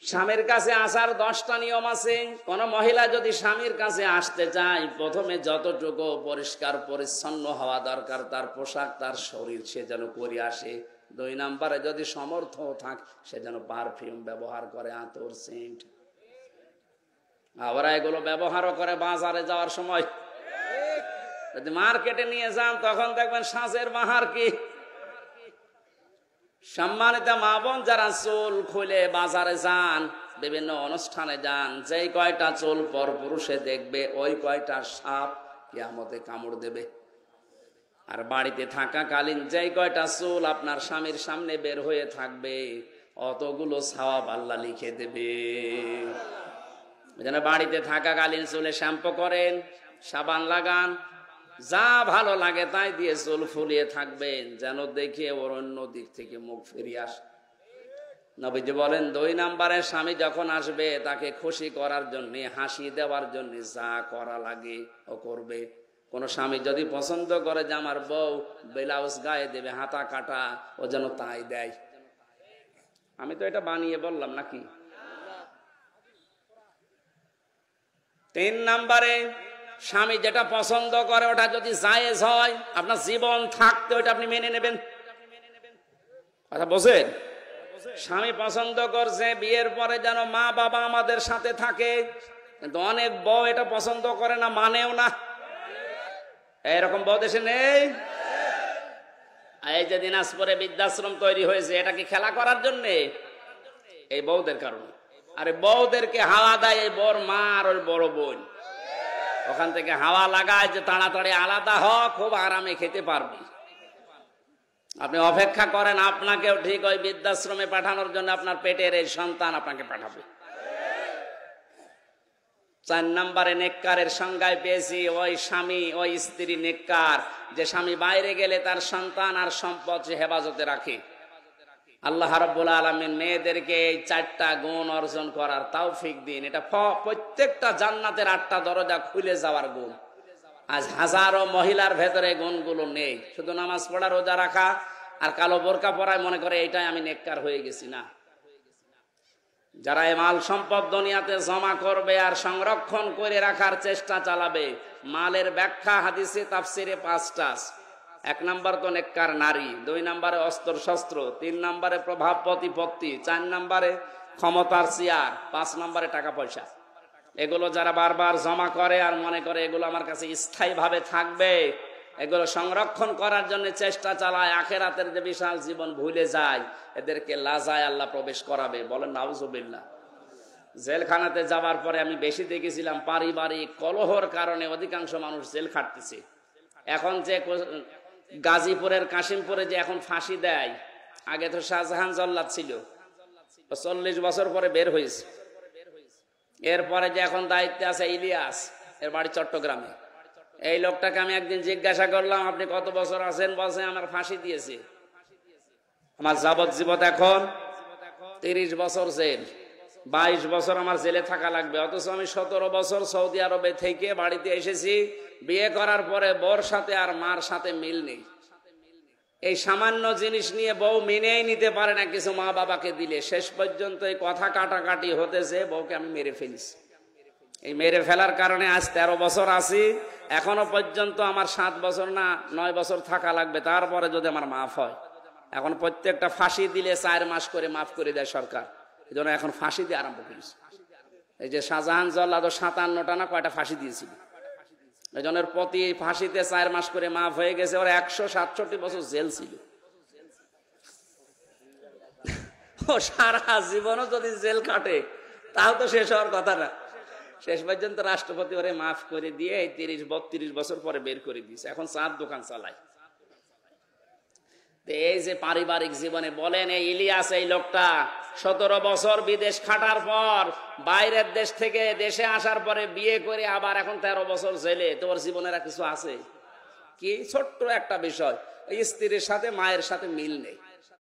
স্বামীর কাছে আসার 10টা নিয়ম আছে। কোন মহিলা যদি স্বামীর কাছে আসতে চায়, প্রথমে যতটুকু পরিষ্কার পরিচ্ছন্ন হওয়া দরকার তার পোশাক, তার শরীর, সে যেন করে আসে। 2 নম্বরে যদি সমর্থ থাকে, সে যেন পারফিউম ব্যবহার করে, আতর, সেন্ট। ওরা এগুলো ব্যবহারও করে বাজারে যাওয়ার সময়। যদি মার্কেটে নিয়ে যান, তখন দেখবেন সাজের বাহার কি। সম্মানিত মা বোন, যারা চুল খুলে বাজারে যান, বিভিন্ন অনুষ্ঠানে যান, যেই কয়টা চুল পর পুরুষে দেখবে, ওই কয়টা সাপ কিয়ামতে কামড় দেবে। আর বাড়িতে থাকাকালীন যেই কয়টা চুল আপনার স্বামীর সামনে বের হয়ে থাকবে, অতগুলো সওয়াব আল্লাহ লিখে দেবে। যেন বাড়িতে থাকাকালীন চুলে শ্যাম্পু করেন, সাবান লাগান, যা ভালো লাগে তাই দিয়ে চুল ফুলিয়ে থাকবেন, যেন দেখে ওর অন্য দিক থেকে মুখ ফিরিয়ে আসে। নবীজি বলেন, 2 নম্বরে স্বামী যখন আসবে, তাকে খুশি করার জন্য, হাসি দেওয়ার জন্য যা করা লাগে ও করবে। কোন স্বামী যদি পছন্দ করে যে আমার বউ ব্লাউজ গায়ে দেবে, হাতা কাটা, ও যেন তাই দেয়। আমি তো এটা বানিয়ে বললাম নাকি? 3 নম্বরে স্বামী যেটা পছন্দ করে, ওটা যদি জায়েজ হয়, আপনার জীবন থাকতে ওইটা আপনি মেনে নেবেন। কথা বোঝেন? স্বামী পছন্দ করছে বিয়ের পরে যেন মা বাবা আমাদের সাথে থাকে, কিন্তু অনেক বউ এটা পছন্দ করে না, মানেও না। এরকম বউ দেশে নেই? এই যে দিনাজপুরে বৃদ্ধাশ্রম তৈরি হয়েছে, এটা কি খেলা করার জন্যে? এই বউদের কারণে। আরে বউদেরকে হাওয়া দেয় এই বর মা আর ওর বড় বোন, ওখান থেকে হাওয়া লাগায় যে তাড়াতাড়ি আলাদা হ, খুব আরামে খেতে পারবি। আপনি অপেক্ষা করেন, আপনাকেও ঠিক ওই বৃদ্ধাশ্রমে পাঠানোর জন্য আপনার পেটের এই সন্তান আপনাকে পাঠাবে। 4 নম্বরে নেককারের সংজ্ঞায় পেয়েছি, ওই স্বামী, ওই স্ত্রী নেককার, যে স্বামী বাইরে গেলে তার সন্তান আর সম্পদ সে হেফাজতে রাখে। আল্লাহ রাব্বুল আলামিন মেয়েদেরকে এই 4টা গুণ অর্জন করার তৌফিক দিন। এটা প্রত্যেকটা জান্নাতের 8টা দরজা খুলে যাওয়ার গুণ। আজ হাজারো মহিলার ভেতরে গুণগুলো নেই। শুধু নামাজ পড়া, রোজা রাখা আর কালো বোরকা পরায় মনে করে এইটাই আমি নেককার হয়ে গেছি। না, যারা এই মাল সম্পদ দুনিয়াতে জমা করবে আর সংরক্ষণ করে রাখার চেষ্টা চালাবে, মালের ব্যাখ্যা হাদিসে তাফসিরে 5টা। 1 নম্বর তো নেককার নারী, 2 নম্বরে অস্ত্র শস্ত্র, 3 নম্বরে প্রভাব প্রতিপত্তি, 4 নম্বরে ক্ষমতার চেয়ার, 5 নম্বরে টাকা পয়সা। এগুলো যারা বারবার জমা করে আর মনে করে এগুলো আমার কাছে স্থায়ীভাবে থাকবে, এগুলো সংরক্ষণ করার জন্য চেষ্টা চালায়, আখেরাতের যে বিশাল জীবন ভুলে যায়, এদেরকে লাজায় আল্লাহ প্রবেশ করাবে। বলেন নাউজুবিল্লাহ। জেলখানাতে যাওয়ার পরে আমি বেশি দেখেছিলাম, পারিবারিক কলহর কারণে অধিকাংশ মানুষ জেল খাটতেছে। এখন যে গাজীপুরের কাশিমপুরে যে এখন ফাঁসি দেয়, আগে তো শাহজাহান জল্লাদ ছিল, 40 বছর পরে বের হয়েছে। এরপরে যে এখন দায়িত্বে আছে ইলিয়াস, এর বাড়ি চট্টগ্রামে। এই লোকটাকে আমি একদিন জিজ্ঞাসা করলাম, আপনি কত বছর আছেন? বলছে আমার ফাঁসি দিয়েছে, আমার যাবজ্জীবন এখন 30 বছর জেল, 22 বছর আমার জেলে থাকা লাগবে। অথচ আমি 17 বছর সৌদি আরবে থেকে বাড়িতে এসেছি। বিয়ে করার পরে বর সাথে আর মার সাথে মিল নেই। এই সামান্য জিনিস নিয়ে বউ মেনেই নিতে পারে না কিছু মা বাবাকে দিলে। শেষ পর্যন্ত এই কথা কাটাকাটি হতেছে, বউকে আমি মেরে ফেলিছি। এই মেরে ফেলার কারণে আজ 13 বছর আছি। এখনো পর্যন্ত আমার 7 বছর না 9 বছর থাকা লাগবে, তারপরে যদি আমার মাফ হয়। এখন প্রত্যেকটা ফাঁসি দিলে 4 মাস করে মাফ করে দেয় সরকার। এই জন্য এখন ফাঁসি দিয়ে আরম্ভ করেছে। এই যে শাহজাহান জল্লাদ 57টা না কয়টা ফাঁসি দিয়েছিল, এই জন্য প্রতি ফাঁসিতে 4 মাস করে মাফ হয়ে গেছে। ওর 167 বছর জেল ছিল। ও সারা জীবনও যদি জেল কাটে তাও তো শেষ হওয়ার কথা না। শেষ পর্যন্ত রাষ্ট্রপতি ওরে মাফ করে দিয়ে 30-32 বছর পরে বের করে দিয়েছে। এখন চার দোকান চালায়। এই যে পারিবারিক জীবনে বলেন, এই ইলিয়াস এই লোকটা 17 বছর বিদেশ খাটার পর বাইরের দেশ থেকে দেশে আসার পরে বিয়ে করে আবার এখন 13 বছর জেলে। তোর জীবনের কিছু আছে কি? ছোট্ট একটা বিষয়, স্ত্রীর সাথে মায়ের সাথে মিল নেই।